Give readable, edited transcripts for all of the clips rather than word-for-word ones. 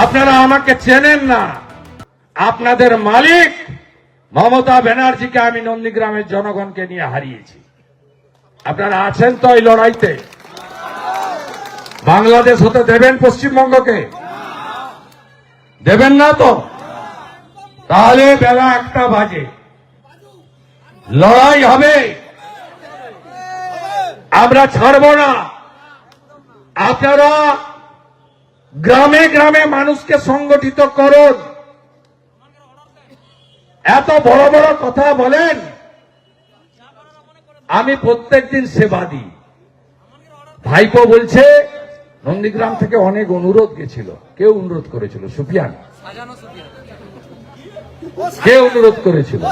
আপনারা আমাকে চেনেন না। আপনাদের মালিক মমতা ব্যানার্জিকে আমি নন্দীগ্রামের জনগণকে নিয়ে হারিয়েছি। আপনারা আছেন তো এই লড়াইতে? বাংলাদেশ হতে দেবেন পশ্চিমবঙ্গকে? দেবেন না তো? তাহলে বেলা 1টা বাজে, লড়াই হবে, আমরা ছাড়ব না। আপনারা গ্রামে গ্রামে মানুষকে সংগঠিত করুন। এত বড় বড় কথা বলেন, আমি প্রত্যেকদিন সেবা দিই। ভাইপো বলছে নন্দীগ্রাম থেকে অনেক অনুরোধ গেছিল। কেউ অনুরোধ করেছিল? সুফিয়ান? কে অনুরোধ করেছিল?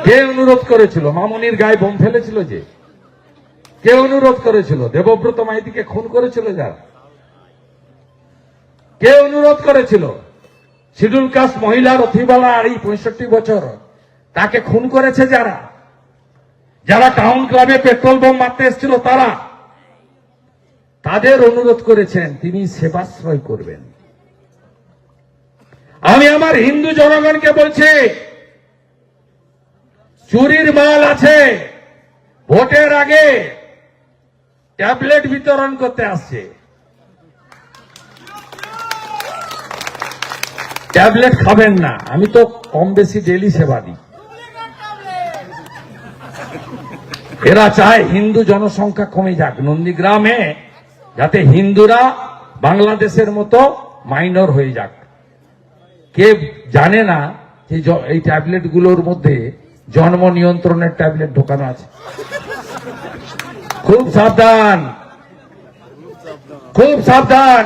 কে অনুরোধ করেছিল? মামনির গায়ে বোম ফেলেছিল যে? কে অনুরোধ করেছিল? দেবব্রত মাইতিকে খুন করেছিল যারা? কে অনুরোধ করেছিল? শিডিউল কাস্ট মহিলার অথিবালা আর এই 65 বছর তাকে খুন করেছে যারা, যারা টাউন ক্লাবে পেট্রোল বোম মারতে এসেছিল তারা, তাদের অনুরোধ করেছেন তিনি সেবাশ্রয় করবেন। আমি আমার হিন্দু জনগণকে বলছি, চুরির মাল আছে, ভোটের আগে ট্যাবলেট বিতরণ করতে আসছে। ট্যাবলেট খাবেন না। আমি তো কম বেশি ডেলি সেবা দিই। এরা চায় হিন্দু জনসংখ্যা কমে যাক নন্দীগ্রামে, যাতে হিন্দুরা বাংলাদেশের মতো মাইনর হয়ে যাক। কে জানে না যে এই ট্যাবলেট গুলোর মধ্যে জন্ম নিয়ন্ত্রণের ট্যাবলেট ঢোকানো আছে। খুব সাবধান, খুব সাবধান।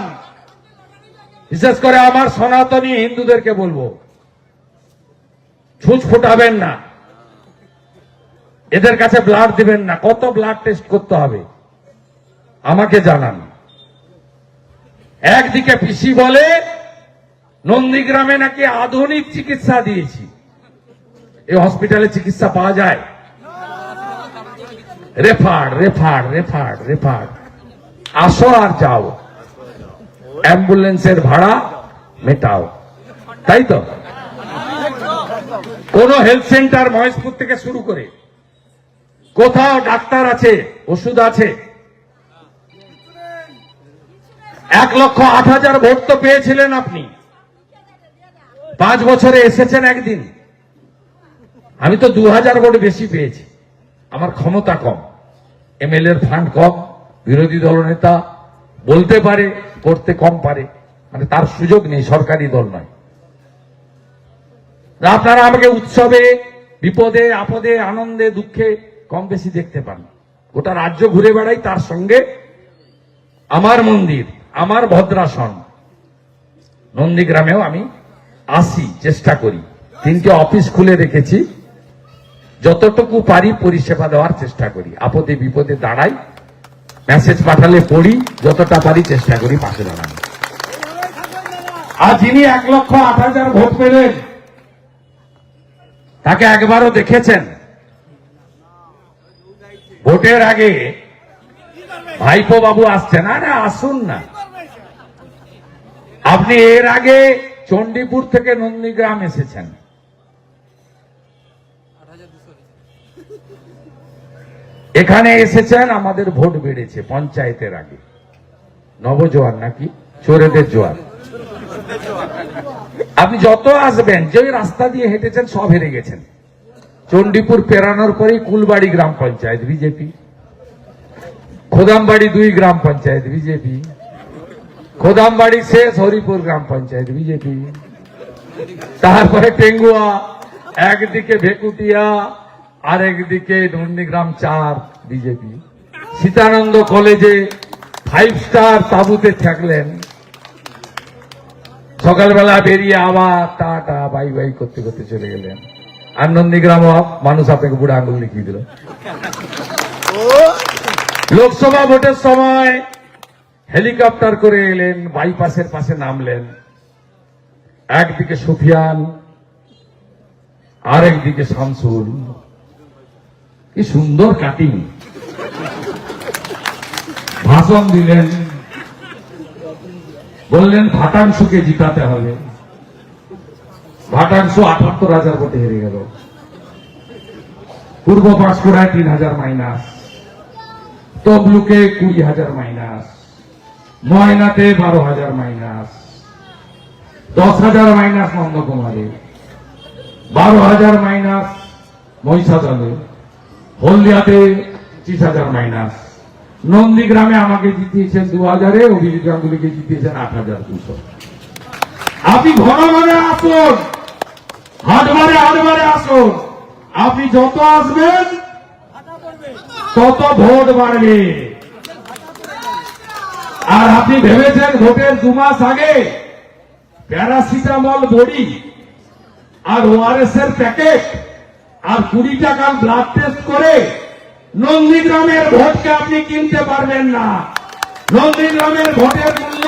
বিশেষ করে আমার সনাতনী হিন্দুদেরকে বলবো, ছুঁচ ফুটাবেন না, এদের কাছে ব্লাড দিবেন না। কত ব্লাড টেস্ট করতে হবে আমাকে জানান। একদিকে পিসি বলে নন্দীগ্রামে নাকি আধুনিক চিকিৎসা দিয়েছি। এই হসপিটালে চিকিৎসা পাওয়া যায়? Refer refer refer refer. আসো আর যাও, অ্যাম্বুলেন্সের ভাড়া মেটাও, তাই তো? কোন হেলথ সেন্টার মহেশপুর থেকে শুরু করে কোথাও ডাক্তার আছে, ওষুধ আছে? 1,08,000 ভোট তো পেয়েছিলেন আপনি, 5 বছরে এসেছেন একদিন। আমি তো 2,000 ভোট বেশি পেয়েছি। আমার ক্ষমতা কম, এমএলএ এর ফান্ড কম, বিরোধী দলনেতা বলতে পারে, করতে কম পারে, মানে তার সুযোগ নেই, সরকারি দল নয়। আপনারা আমাকে উৎসবে, বিপদে, আপদে, আনন্দে, দুঃখে কম বেশি দেখতে পান। গোটা রাজ্য ঘুরে বেড়াই, তার সঙ্গে আমার মন্দির, আমার ভদ্রাসন নন্দীগ্রামেও আমি আসি, চেষ্টা করি। 3টে অফিস খুলে রেখেছি, যতটুকু পারি পরিষেবা দেওয়ার চেষ্টা করি। আপদে বিপদে দাঁড়াই, মেসেজ পাঠালে পড়ি, যতটা পারি চেষ্টা করি পাশে দাঁড়ানো। আর যিনি 1,08,000 ভোট পেলেন তাকে একবারও দেখেছেন? ভোটের আগে ভাইপো বাবু আসছেন, আরে আসুন না। আপনি এর আগে চণ্ডীপুর থেকে নন্দীগ্রাম এসেছেন, এখানে এসেছেন, আমাদের ভোট বেড়েছে পঞ্চায়েতের আগে। নবজোয়ার নাকি চোরেদের জোয়ার। আপনি যত আসবেন, যে রাস্তা দিয়ে হেঁটেছেন সব হেরে গেছেন। চণ্ডীপুর পেরানোর পরেই কুলবাড়ি গ্রাম পঞ্চায়েত বিজেপি, খোদামবাড়ি 2 গ্রাম পঞ্চায়েত বিজেপি, খোদামবাড়ি শেষ হরিপুর গ্রাম পঞ্চায়েত বিজেপি, তারপরে টেঙ্গুয়া, একদিকে ভেকুটিয়া, আর একদিকে নন্দীগ্রাম 4 বিজেপি। সীতানন্দ কলেজে 5 স্টার তাবুতে থাকলেন, সকালবেলা বেরিয়ে আবার টাটা বাই বাই করতে করতে চলে গেলেন। আর নন্দীগ্রাম মানুষ আপনাকে বুড়া আঙুল লিখিয়ে দিল। লোকসভা ভোটের সময় হেলিকপ্টার করে এলেন, বাইপাসের পাশে নামলেন। একদিকে সুফিয়ান, আরেকদিকে শামসুল। কি সুন্দর কাটিং, ভাষণ দিলেন, বললেন ভাটাংশুকে জিতাতে হবে। ভাটাংশু ৭৮,০০০ ভোটে হেরে গেল। পূর্ব পাঁশকুড়ায় ৩,০০০ মাইনাস, তবলুকে ২০,০০০ মাইনাস, ময়নাতে ১২,০০০ মাইনাস, ১০,০০০ মাইনাস নন্দকুমারে, ১২,০০০ মাইনাস মহিষাদলে, হলদিয়াতে ২৫,০০০ মাইনাস, নন্দীগ্রামে আমাকে জিতিয়েছেন ২,০০০, অভিজিৎ গাঙ্গুলিকে জিতিয়েছেন ৮,২০০। আপনি ঘন ঘরে আসুন, হাটবারে হাটবারে আসুন। আপনি যত আসবেন তত ভোট বাড়বে। আর আপনি ভেবেছেন ভোটের ২ মাস আগে প্যারাসিটামল বড়ি আর ওআরএস এর প্যাকেট আর ২০ টাকার ব্লাড টেস্ট করে নন্দীগ্রামের ভোটকে আপনি কিনতে পারবেন না। নন্দীগ্রামের ভোটের মূল্য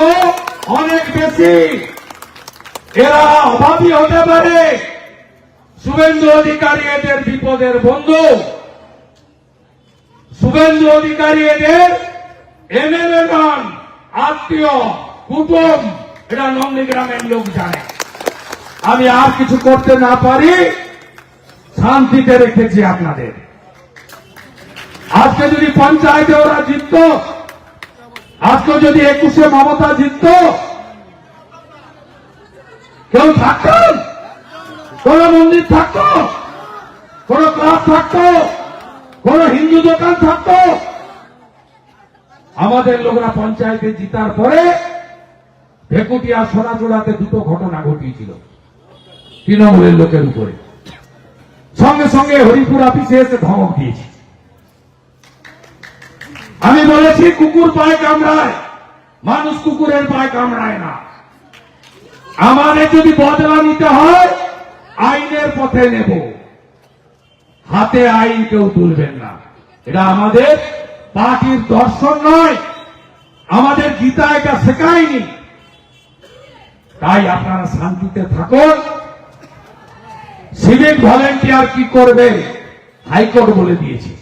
অনেক বেশি। এরা অভাবী হতে পারে, শুভেন্দু অধিকারী এদের বিপদের বন্ধু। শুভেন্দু অধিকারী এদের এমএলএ নন, আত্মীয় কুটুম। এটা নন্দীগ্রামের লোক জানে। আমি আর কিছু করতে না পারি, শান্তিতে রেখেছি আপনাদের। আজকে যদি পঞ্চায়েতে ওরা জিতত, আজকে যদি ২১শে মমতা জিতত, কেউ থাকতেন? কোন মন্দির থাকতো? কোন ক্লাব থাকতো? কোন হিন্দু দোকান থাকতো? আমাদের লোকরা পঞ্চায়েতে জিতার পরে ভেকুটিয়া সোনাচূড়াতে ২টো ঘটনা ঘটিয়েছিল তৃণমূলের লোকের উপরে। সঙ্গে সঙ্গে হরিপুর অফিসে এসে ধমক দিয়েছে। আমি বলেছি কুকুর পায়ে কামড়ায়, মানুষ কুকুরের পায়ে কামড়ায় না। আমাদের যদি বদলা নিতে হয় আইনের পথে নেব, হাতে আইন কেউ তুলবেন না। এটা আমাদের পার্টির দর্শন নয়, আমাদের গীতা এটা শেখায়নি। তাই আপনারা শান্তিতে থাকুন। সিভিক ভলেন্টিয়ার কি করবে হাইকোর্ট বলে দিয়েছে।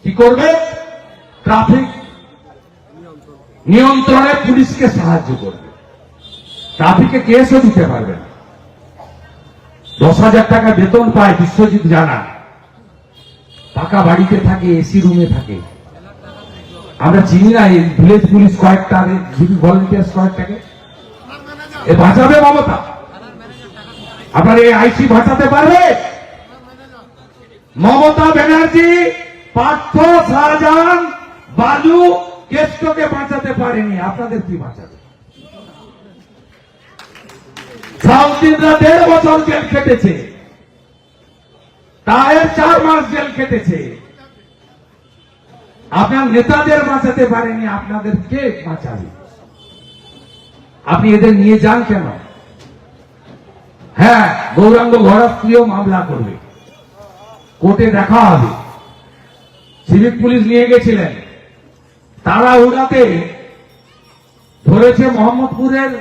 কি করবে? ট্রাফিক নিয়ন্ত্রণে পুলিশকে সাহায্য করবে। ট্রাফিকে কেসও দিতে পারবেন। ১০,০০০ টাকা বেতন পায় বিশ্বজিৎ জানা, পাকা বাড়িতে থাকে, এসি রুমে থাকে। আমরা চিনি না এই ভিলেজ পুলিশ কয়েকটা, সিভিক ভলেন্টিয়ার কয়েকটাকে। এ বাঁচাবে মমতা? আপনার এই আইসি বাঁচাতে পারবে? মমতা ব্যানার্জি পার্থ, শাহজাহান, বালু, কেষ্টকে বাঁচাতে পারেনি, আপনাদের কি বাঁচাবে? সাউথিনরা ১.৫ বছর জেল খেটেছে, তাহের ৪ মাস জেল খেটেছে। আপনার নেতাদের বাঁচাতে পারেনি, আপনাদের কে বাঁচাবে? আপনি এদের নিয়ে যান কেন? হ্যাঁ, গৌরাঙ্গ ঘরাত্রীয় মামলা করবে, কোর্টে দেখা হবে। সিভিক পুলিশ নিয়ে গেছিলেন, তারা উড়াতে ধরেছে মোহাম্মদপুরের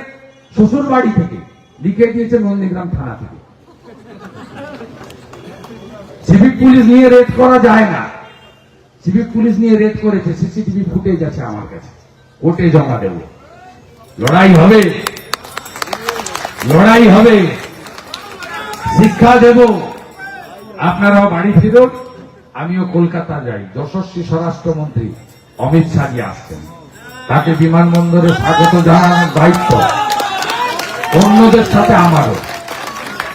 শ্বশুর বাড়ি থেকে, লিখে দিয়েছে নন্দীগ্রাম থানা থেকে। সিভিক পুলিশ নিয়ে রেড করা যায় না। সিভিক পুলিশ নিয়ে রেড করেছে, সিসিটিভি ফুটেজ আছে আমার কাছে, কোর্টে জমা দেব। লড়াই হবে, লড়াই হবে, শিক্ষা দেব। আপনারাও বাড়ি ফিরুন, আমিও কলকাতা যাই। যশস্বী স্বরাষ্ট্রমন্ত্রী অমিত শাহজি আসছেন, তাকে বিমানবন্দরে স্বাগত জানানোর দায়িত্ব অন্যদের সাথে আমারও।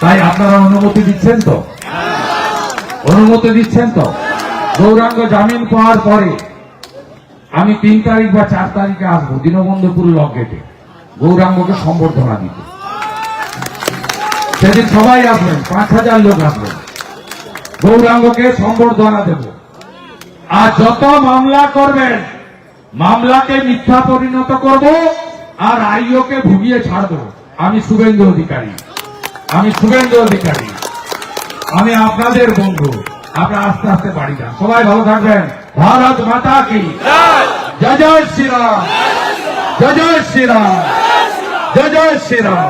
তাই আপনারা অনুমতি দিচ্ছেন তো? অনুমতি দিচ্ছেন তো? গৌরাঙ্গ জামিন পাওয়ার পরে আমি ৩ তারিখ বা ৪ তারিখে আসবো দীনবন্ধুপুর লক গেটে গৌরাঙ্গকে সম্বর্ধনা দিতে। সেদিন সবাই আসবেন, ৫,০০০ লোক আসবেন, গৌরাঙ্গকে সম্বর্ধনা দেব। আর যত মামলা করবেন, মামলাকে মিথ্যা পরিণত করব, আর আইওকে ভুগিয়ে ছাড়ব। আমি শুভেন্দু অধিকারী, আমি শুভেন্দু অধিকারী, আমি আপনাদের বন্ধু। আপনারা আস্তে আস্তে বাড়ি যান, সবাই ভালো থাকবেন। ভারত মাতা কি জয়, জয় শ্রীরাম, জয় জয় শ্রীরাম, জয় জয় শ্রীরাম।